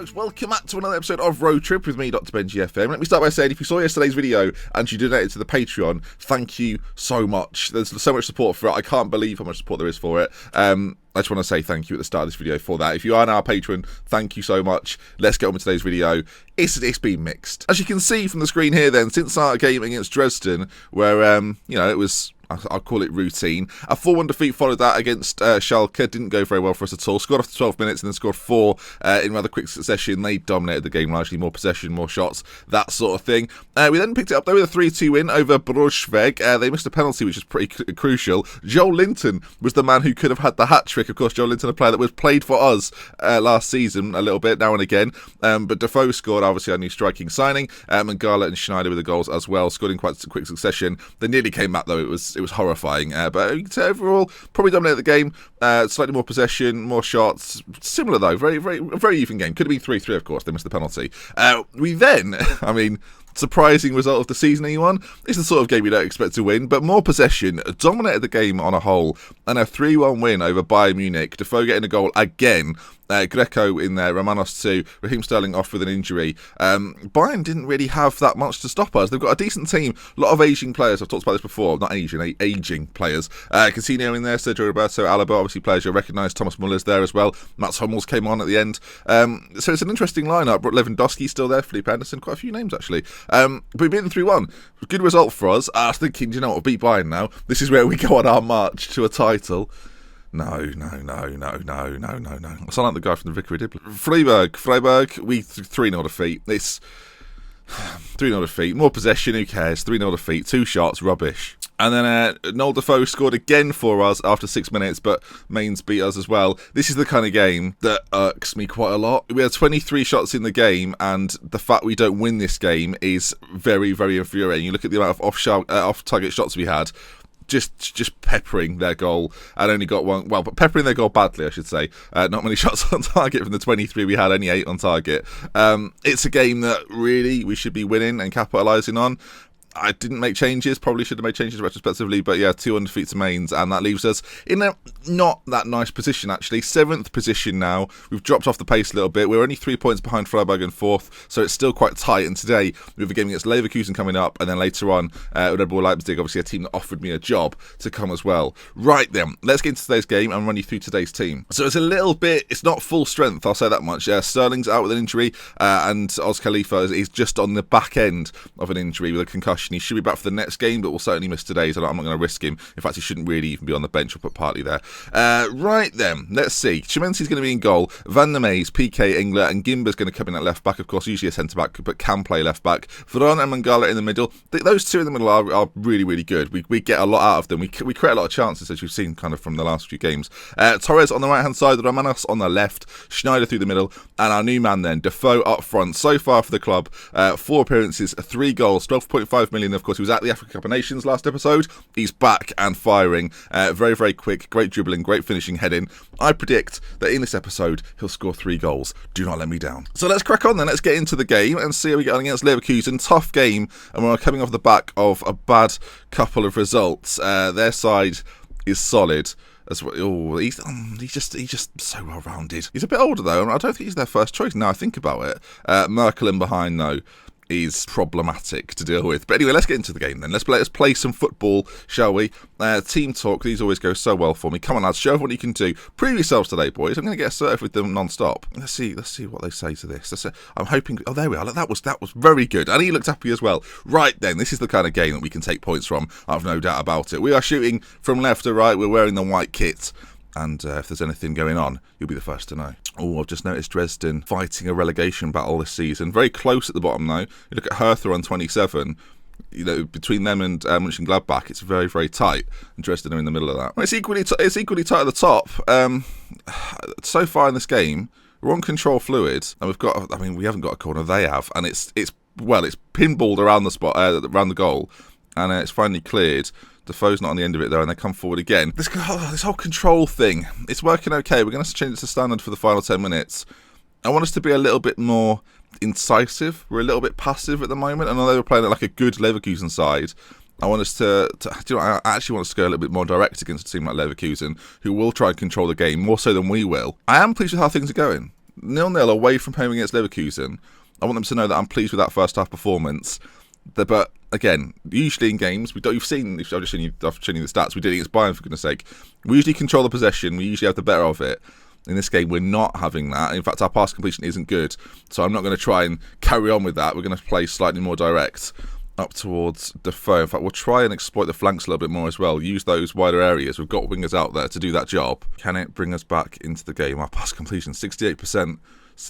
folks, welcome back to another episode of Roadtrip with me, Dr. Benji FM. Let me start by saying, if you saw yesterday's video and you donated to the Patreon, thank you so much. There's so much support for it. I can't believe how much support there is for it. I just want to say thank you at the start of this video for that. If you are now a patron, thank you so much. Let's get on with today's video. It's been mixed. As you can see from the screen here then, since our game against Dresden, where, you know, it was... I'll call it routine. A 4-1 defeat followed that against Schalke. Didn't go very well for us at all. Scored after 12 minutes and then scored 4 in rather quick succession. They dominated the game largely. More possession, more shots, that sort of thing. We then picked it up though with a 3-2 win over Braunschweig. They missed a penalty, which is pretty crucial. Joel Linton was the man who could have had the hat-trick. Of course, Joel Linton, a player that was played for us last season a little bit, now and again. But Defoe scored, obviously, our new striking signing. Mangala and Schneider with the goals as well, scored in quite quick succession. They nearly came back, though. It was horrifying. But you can say overall, probably dominated the game. Slightly more possession, more shots. Similar, though. Very even game. Could have been 3-3, of course. They missed the penalty. We then, I mean... surprising result of the season, anyone? It's the sort of game you don't expect to win, but more possession, dominated the game on a whole, and a 3-1 win over Bayern Munich. Defoe getting a goal again. Greco in there, Romanos 2, Raheem Sterling off with an injury. Bayern didn't really have that much to stop us. They've got a decent team, a lot of aging players. I've talked about this before, not Asian, aging players. Coutinho in there, Sergio Roberto, Alaba, obviously players you'll recognise. Thomas Muller's there as well. Mats Hummels came on at the end. So it's an interesting lineup. Lewandowski's still there, Philippe Anderson, quite a few names actually. But we beat them 3-1. Good result for us. I was thinking, do you know what, we'll beat Bayern now. This is where we go on our march to a title. No. I sound like the guy from the Vicar of Dibley. Freiburg, we 3-0 defeat. It's 3-0 defeat. More possession, who cares? 3-0 defeat. 2 shots, rubbish. And then Noel Defoe scored again for us after 6 minutes, but Mainz beat us as well. This is the kind of game that irks me quite a lot. We had 23 shots in the game, and the fact we don't win this game is very, very infuriating. You look at the amount of off-target shots we had, just peppering their goal, and only got one. Well, but peppering their goal badly, I should say. Not many shots on target from the 23 we had, only 8 on target. It's a game that really we should be winning and capitalising on. I didn't make changes, probably should have made changes retrospectively, but yeah, 2 defeats to Mainz, and that leaves us in a not that nice position, actually. 7th position now. We've dropped off the pace a little bit. We're only 3 points behind Freiburg in 4th, so it's still quite tight, and today we have a game against Leverkusen coming up, and then later on, Red Bull Leipzig, obviously a team that offered me a job to come as well. Right then, let's get into today's game and run you through today's team. So it's a little bit, it's not full strength, I'll say that much. Sterling's out with an injury, and Kalifa is just on the back end of an injury with a concussion. He should be back for the next game, but will certainly miss today, so I'm not going to risk him. In fact, he shouldn't really even be on the bench. I'll put Partey there. Right then, let's see. Chimenzi's going to be in goal. Van der Meijs, PK, Engler, and Gimba's going to come in at left back, of course, usually a centre back, but can play left back. Veron and Mangala in the middle. Those two in the middle are really, really good. We get a lot out of them. We create a lot of chances, as you've seen kind of from the last few games. Torres on the right hand side, Romanos on the left, Schneider through the middle, and our new man then, Defoe up front. So far for the club, 4 appearances, 3 goals, 12.5 million, of course. He was at the Africa Cup of Nations last episode. He's back and firing. Very, very quick, great dribbling, great finishing, heading. I predict that in this episode, he'll score 3 goals. Do not let me down. So let's crack on then. Let's get into the game and see how we get on against Leverkusen. Tough game, and we're coming off the back of a bad couple of results. Their side is solid. As well. Oh, he's just so well rounded. He's a bit older though, and I don't think he's their first choice now I think about it. Merkel in behind though is problematic to deal with. But anyway, let's get into the game then. Let's play some football, shall we? Team talk, these always go so well for me. Come on, lads, show us what you can do. Prove yourselves today, boys. I'm going to get assertive with them non-stop. Let's see what they say to this. I'm hoping... Oh, there we are. That was very good. And he looked happy as well. Right then, this is the kind of game that we can take points from. I've no doubt about it. We are shooting from left to right. We're wearing the white kit. And if there's anything going on, you'll be the first to know. Oh, I've just noticed Dresden fighting a relegation battle this season. Very close at the bottom, though. You look at Hertha on 27. You know, between them and Mönchengladbach, it's very, very tight. And Dresden are in the middle of that. It's equally tight at the top. So far in this game, we're on control fluid, and we've got... I mean, we haven't got a corner. They have, and it's pinballed around the spot, around the goal, and it's finally cleared. Defoe's not on the end of it though, and they come forward again. This whole control thing, it's working okay. We're going to have to change it to standard for the final 10 minutes. I want us to be a little bit more incisive. We're a little bit passive at the moment, and although we're playing like a good Leverkusen side, I want us to I actually want us to go a little bit more direct against a team like Leverkusen, who will try and control the game more so than we will. I am pleased with how things are going. 0-0 away from home against Leverkusen. I want them to know that I'm pleased with that first half performance. But again, usually in games, I've just shown you the stats. We did it against Bayern, for goodness sake. We usually control the possession. We usually have the better of it. In this game, we're not having that. In fact, our pass completion isn't good. So I'm not going to try and carry on with that. We're going to play slightly more direct up towards Defoe. In fact, we'll try and exploit the flanks a little bit more as well. Use those wider areas. We've got wingers out there to do that job. Can it bring us back into the game? Our pass completion, 68%,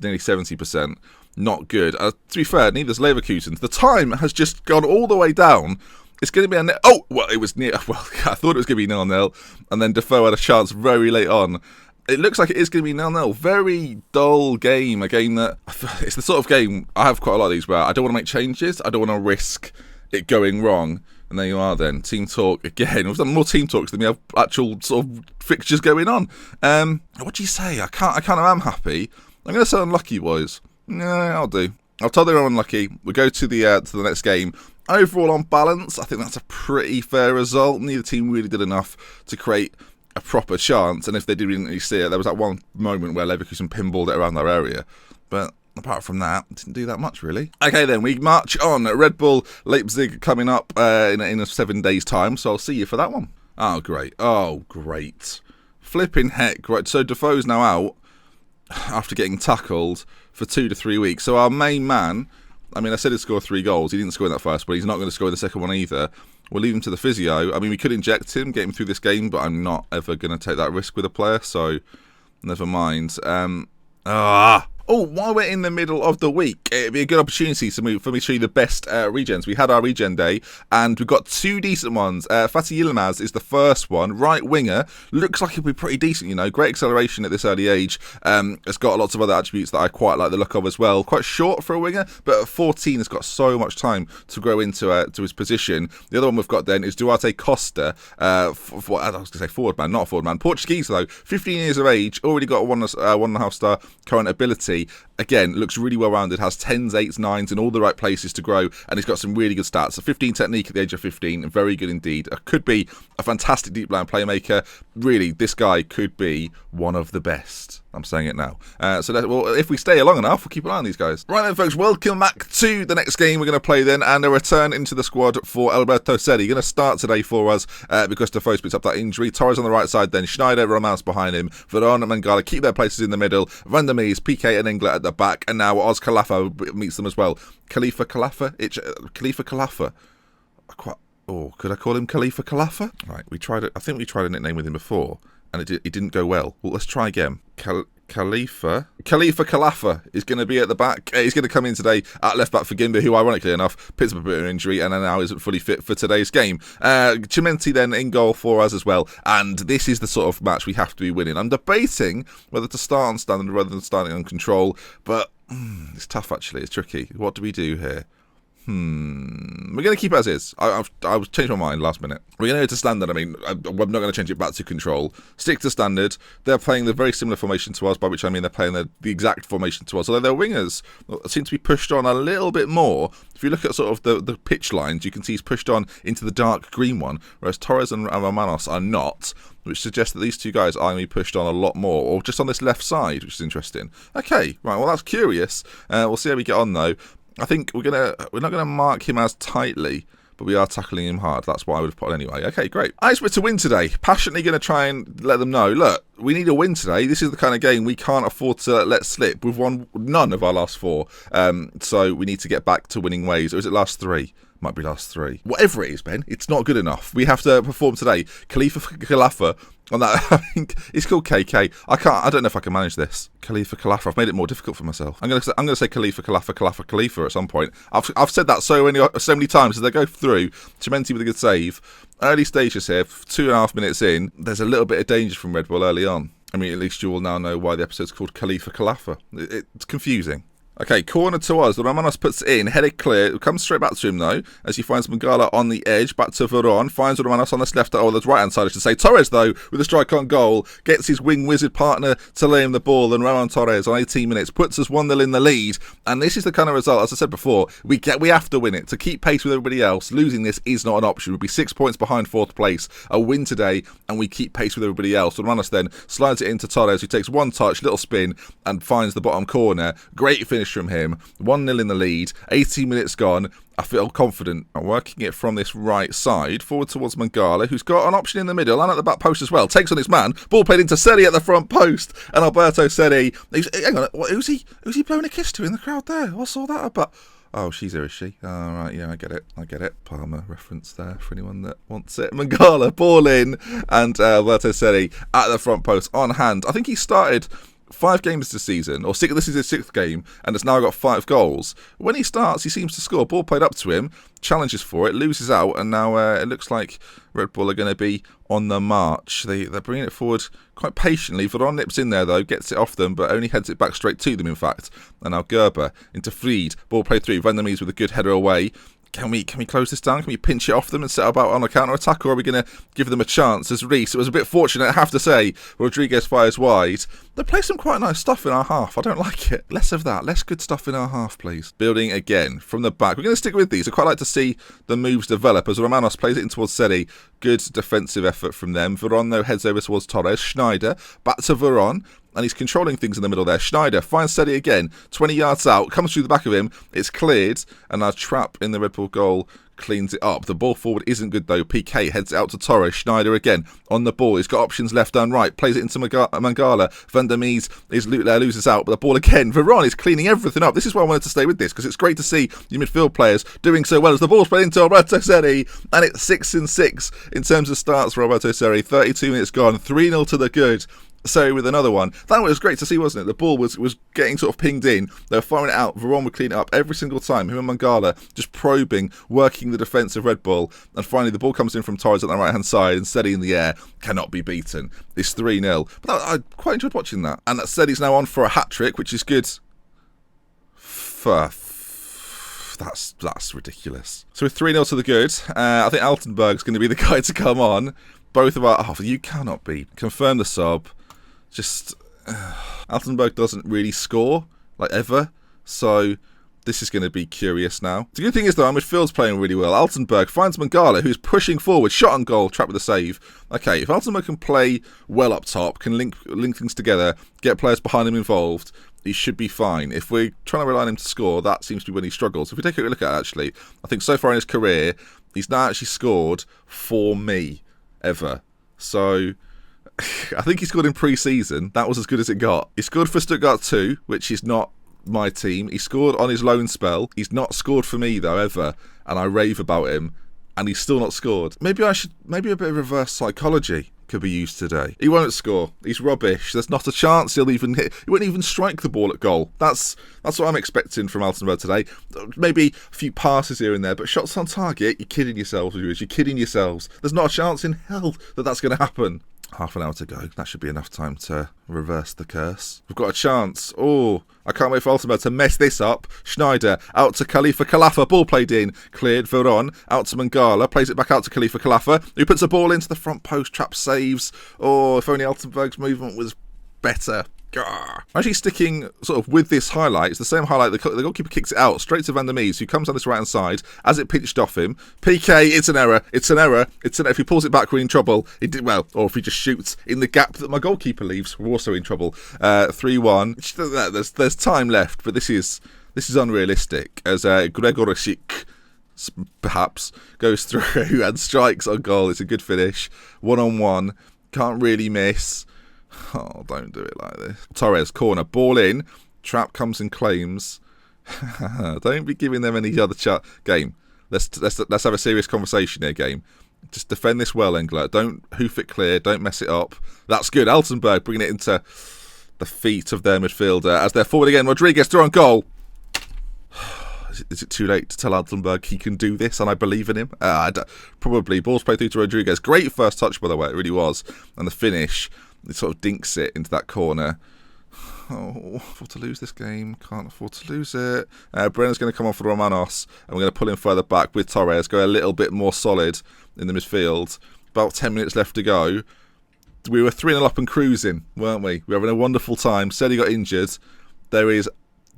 nearly 70%. Not good. To be fair, neither's Leverkusen. The time has just gone all the way down. It's going to be a... Oh, well, it was near... Well, I thought it was going to be 0-0. And then Defoe had a chance very late on. It looks like it is going to be 0-0. Very dull game. A game that... It's the sort of game... I have quite a lot of these where I don't want to make changes. I don't want to risk it going wrong. And there you are then. Team talk again. We've done more team talks than we have actual sort of fixtures going on. What do you say? I kind of am happy. I'm going to say unlucky, boys. No, I'll do. I'll tell them I'm unlucky. We'll go to the next game. Overall, on balance, I think that's a pretty fair result. Neither team really did enough to create a proper chance, and if they didn't really see it, there was that one moment where Leverkusen pinballed it around their area. But apart from that, it didn't do that much, really. Okay, then, we march on. Red Bull Leipzig coming up in 7 days' time, so I'll see you for that one. Oh, great. Oh, great. Flipping heck. Right, so Defoe's now out after getting tackled for 2 to 3 weeks. So our main man, I mean, I said he'd score 3 goals. He didn't score in that first, but he's not going to score in the second one either. We'll leave him to the physio. I mean, we could inject him, get him through this game, but I'm not ever going to take that risk with a player, so never mind. Oh, while we're in the middle of the week, it'd be a good opportunity for me to show you the best regens. We had our regen day, and we've got 2 decent ones. Fatih Yilmaz is the first one, right winger. Looks like he'll be pretty decent, you know. Great acceleration at this early age. It's got lots of other attributes that I quite like the look of as well. Quite short for a winger, but at 14, has got so much time to grow into to his position. The other one we've got then is Duarte Costa. I was going to say forward man, not forward man. Portuguese though, 15 years of age, already got a 1.5 star current ability. Again, looks really well rounded, has 10s, 8s, 9s in all the right places to grow, and he's got some really good stats. A 15 technique at the age of 15, very good indeed. Could be a fantastic deep line playmaker. Really, this guy could be one of the best. I'm saying it now. Well, if we stay long enough, we'll keep an eye on these guys. Right then, folks, welcome back to the next game we're going to play then, and a return into the squad for Alberto Seri. Going to start today for us because Defoe picks up that injury. Torres on the right side then, Schneider, Romance behind him, Veron and Mangala keep their places in the middle, Van der Mees, PK and Engler at the back, and now Oz Kalafa meets them as well. Kalifa Kalafa? Oh, could I call him Kalifa Kalafa? Right, I think we tried a nickname with him before, and it didn't go well. Well, let's try again. Kalifa Kalafa is going to be at the back. He's going to come in today at left back for Gimba, who ironically enough picks up a bit of an injury and now isn't fully fit for today's game. Chimenti then in goal for us as well, and this is the sort of match we have to be winning. I'm debating whether to start on standard rather than starting on control, but it's tough actually. It's tricky. What do we do here? We're going to keep it as is. I changed my mind last minute. We're going to go to standard. I mean, I'm not going to change it back to control. Stick to standard. They're playing the very similar formation to us, by which I mean they're playing the exact formation to us. Although their wingers seem to be pushed on a little bit more. If you look at sort of the pitch lines, you can see he's pushed on into the dark green one, whereas Torres and Romanos are not, which suggests that these two guys are going to be pushed on a lot more, or just on this left side, which is interesting. Okay, right, well, that's curious. We'll see how we get on, though. I think we're not gonna mark him as tightly, but we are tackling him hard. That's what I would have put anyway. Okay, great. I expect to win today. Passionately going to try and let them know, look, we need a win today. This is the kind of game we can't afford to let slip. We've won none of our last 4, so we need to get back to winning ways. Or is it last 3? Might be last 3. Whatever it is, Ben, it's not good enough. We have to perform today. Kalafa on that. I think it's called KK. I don't know if I can manage this. Kalafa. I've made it more difficult for myself. I'm gonna say Kalifa at some point. I've said that so many times as they go through. Chimenti with a good save. Early stages here, 2.5 minutes in. There's a little bit of danger from Red Bull early on. I mean, at least you will now know why the episode's called Kalifa. It's confusing. Okay, corner to us. Romanos puts it in, headed clear. It comes straight back to him, though, as he finds Mangala on the edge. Back to Veron. Finds Romanos on this left, the right-hand side, I should say. Torres, though, with a strike on goal, gets his wing wizard partner to lay him the ball. And Ramon Torres, on 18 minutes, puts us 1-0 in the lead. And this is the kind of result, as I said before, we have to win it. To keep pace with everybody else, losing this is not an option. We'll be 6 points behind 4th place. A win today, and we keep pace with everybody else. And Romanos then slides it into Torres, who takes one touch, little spin, and finds the bottom corner. Great finish from him. 1-0 in the lead. 18 minutes gone. I feel confident. I'm working it from this right side forward towards Mangala, who's got an option in the middle and at the back post as well. Takes on his man. Ball played into Seri at the front post, and Alberto Seri. Hang on, who's he blowing a kiss to in the crowd there? What's all that about? Oh, she's here, is she? All right, yeah, I get it. Palmer reference there for anyone that wants it. Mangala, ball in, and Alberto Seri at the front post on hand. I think he started 5 games this season, or this is his 6th game, and has now got 5 goals. When he starts, he seems to score. Ball played up to him, challenges for it, loses out, and now it looks like Red Bull are going to be on the march. They're bringing it forward quite patiently. Veron nips in there, though, gets it off them, but only heads it back straight to them, in fact. And now Gerber into Fried. Ball played through. Van der Mees with a good header away. Can we close this down? Can we pinch it off them and set about on a counter-attack, or are we going to give them a chance? As Reece, it was a bit fortunate, I have to say. Rodriguez fires wide. They play some quite nice stuff in our half. I don't like it. Less of that. Less good stuff in our half, please. Building again from the back. We're going to stick with these. I quite like to see the moves develop as Romanos plays it in towards Seri. Good defensive effort from them. Veron, though, heads over towards Torres. Schneider back to Veron. And he's controlling things in the middle there. Schneider finds Seri again. 20 yards out. Comes through the back of him. It's cleared. And our trap in the Red Bull goal cleans it up. The ball forward isn't good, though. PK heads it out to Torres. Schneider again on the ball. He's got options left and right. Plays it into Mangala. Van der Mees loses out. But the ball again. Veron is cleaning everything up. This is why I wanted to stay with this, because it's great to see your midfield players doing so well as the ball's played into Alberto Seri. And it's 6-6 in terms of starts for Alberto Seri. 32 minutes gone. 3-0 to the good. So with another one. That was great to see, wasn't it? The ball was getting sort of pinged in. They were firing it out. Veron would clean it up every single time. Him and Mangala just probing, working the defence of Red Bull. And finally the ball comes in from Torres on the right-hand side and Seri in the air. Cannot be beaten. It's 3-0. But I quite enjoyed watching that. And that Seri's now on for a hat-trick, which is good. That's ridiculous. So with 3-0 to the good, I think Altenberg's going to be the guy to come on. Both of our... Oh, you cannot be. Confirm the sub. Just Altenberg doesn't really score, like, ever, so this is going to be curious now. The good thing is, though, our midfield's playing really well. Altenberg finds Mangala, who's pushing forward, shot on goal, trapped with a save. Okay, if Altenberg can play well up top, can link things together, get players behind him involved, he should be fine. If we're trying to rely on him to score, that seems to be when he struggles. If we take a look at it, actually, I think so far in his career, he's not actually scored for me, ever. So I think he scored in pre-season. That was as good as it got. He scored for Stuttgart 2, which is not my team. He scored on his loan spell. He's not scored for me, though, ever. And I rave about him. And he's still not scored. Maybe a bit of reverse psychology could be used today. He won't score. He's rubbish. There's not a chance he'll even hit. He won't even strike the ball at goal. That's what I'm expecting from Altenberg today. Maybe a few passes here and there, but shots on target, you're kidding yourselves, viewers. You're kidding yourselves. There's not a chance in hell that that's going to happen. Half an hour to go. That should be enough time to reverse the curse. We've got a chance. Oh, I can't wait for Altenberg to mess this up. Schneider out to Kalifa. Kalafa. Ball played in. Cleared. Veron out to Mangala. Plays it back out to Kalifa. Kalafa, who puts the ball into the front post. Trap saves. Oh, if only Altenberg's movement was better. I'm actually sticking sort of with this highlight. It's the same highlight. The goalkeeper kicks it out straight to Van der Mees, who comes on this right hand side as it pinched off him. PK, it's an error. If he pulls it back, we're in trouble. He did well, or if he just shoots in the gap that my goalkeeper leaves, we're also in trouble. 3-1. There's time left, but this is unrealistic. As Gregorczyk perhaps goes through and strikes on goal. It's a good finish. 1-on-1. Can't really miss. Oh, don't do it like this. Torres, corner, ball in. Trap comes and claims. Don't be giving them any other game. Let's have a serious conversation here, game. Just defend this well, Engler. Don't hoof it clear. Don't mess it up. That's good. Altenberg bringing it into the feet of their midfielder as they're forward again. Rodriguez through on goal. Is it too late to tell Altenberg he can do this and I believe in him? Probably. Ball's played through to Rodriguez. Great first touch, by the way. It really was. And the finish, it sort of dinks it into that corner. Oh, afford to lose this game. Can't afford to lose it. Brenner's going to come on for Romanos, and we're going to pull him further back with Torres. Go a little bit more solid in the midfield. About 10 minutes left to go. We were 3-0 up and cruising, weren't we? We were having a wonderful time. Said he got injured. There is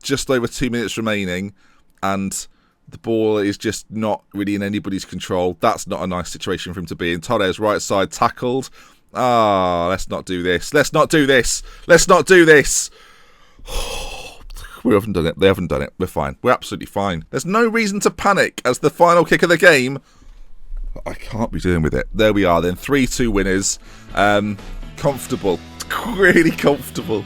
just over 2 minutes remaining, and the ball is just not really in anybody's control. That's not a nice situation for him to be in. Torres, right side, tackled. Let's not do this. Let's not do this. Let's not do this. We haven't done it. They haven't done it. We're fine. We're absolutely fine. There's no reason to panic as the final kick of the game. I can't be doing with it. There we are then. 3-2 winners. Comfortable. Really comfortable.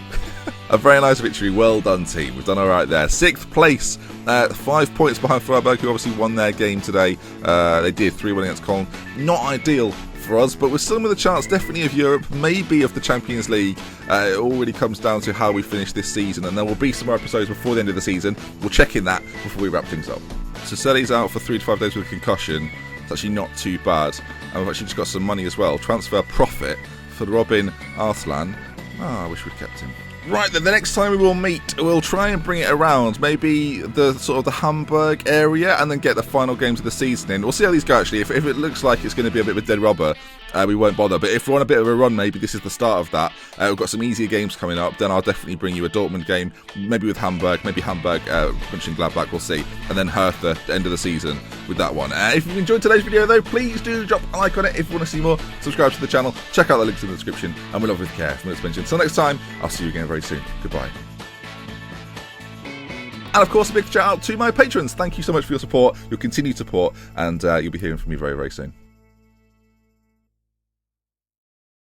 A very nice victory. Well done, team. We've done all right there. 6th place. 5 points behind Freiburg, who obviously won their game today. They did 3-1 against Cologne. Not ideal for us, but we're still with a chance, definitely, of Europe, maybe of the Champions League. It all really comes down to how we finish this season, and there will be some more episodes before the end of the season. We'll check in that before we wrap things up. So Selly's out for 3 to 5 days with a concussion. It's actually not too bad. And we've actually just got some money as well. Transfer profit for Robin Arslan. I wish we'd kept him. Right then, the next time we will meet, we'll try and bring it around, maybe the sort of the Hamburg area, and then get the final games of the season in. We'll see how these go, actually. If it looks like it's going to be a bit of a dead rubber, we won't bother. But if we're on a bit of a run, maybe this is the start of that. We've got some easier games coming up, then I'll definitely bring you a Dortmund game, maybe with Hamburg, maybe Hamburg, Mönchengladbach, we'll see. And then Hertha, the end of the season, with that one. If you've enjoyed today's video, though, please do drop a like on it. If you want to see more, subscribe to the channel, check out the links in the description, and we'll love with care from Expansion. Until next time, I'll see you again very soon. Goodbye. And of course, a big shout out to my patrons. Thank you so much for your support, your continued support, and you'll be hearing from me very, very soon.